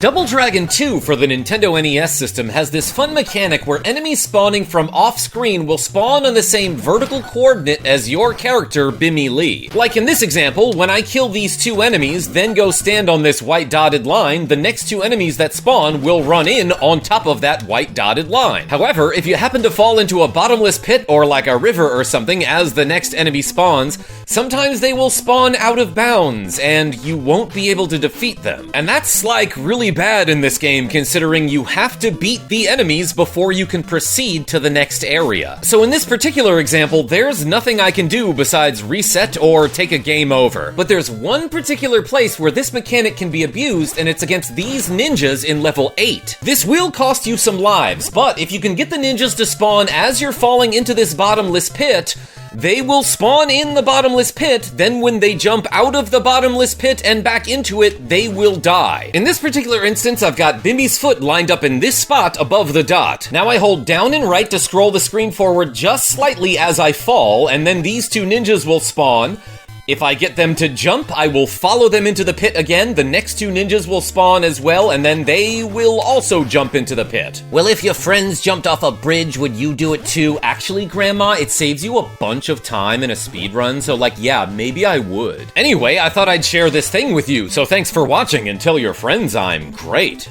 Double Dragon 2 for the Nintendo NES system has this fun mechanic where enemies spawning from off-screen will spawn on the same vertical coordinate as your character, Bimmy Lee. Like in this example, when I kill these two enemies, then go stand on this white dotted line, the next two enemies that spawn will run in on top of that white dotted line. However, if you happen to fall into a bottomless pit or like a river or something as the next enemy spawns, sometimes they will spawn out of bounds and you won't be able to defeat them. And that's like really bad in this game, considering you have to beat the enemies before you can proceed to the next area. So in this particular example, there's nothing I can do besides reset or take a game over. But there's one particular place where this mechanic can be abused, and it's against these ninjas in level 8. This will cost you some lives, but if you can get the ninjas to spawn as you're falling into this bottomless pit, they will spawn in the bottomless pit, then when they jump out of the bottomless pit and back into it, they will die. In this particular instance, I've got Bimmy's foot lined up in this spot above the dot. Now I hold down and right to scroll the screen forward just slightly as I fall, and then these two ninjas will spawn. If I get them to jump, I will follow them into the pit again. The next two ninjas will spawn as well, and then they will also jump into the pit. Well, if your friends jumped off a bridge, would you do it too? Actually, Grandma, it saves you a bunch of time in a speedrun, so like, yeah, maybe I would. Anyway, I thought I'd share this thing with you, so thanks for watching and tell your friends I'm great.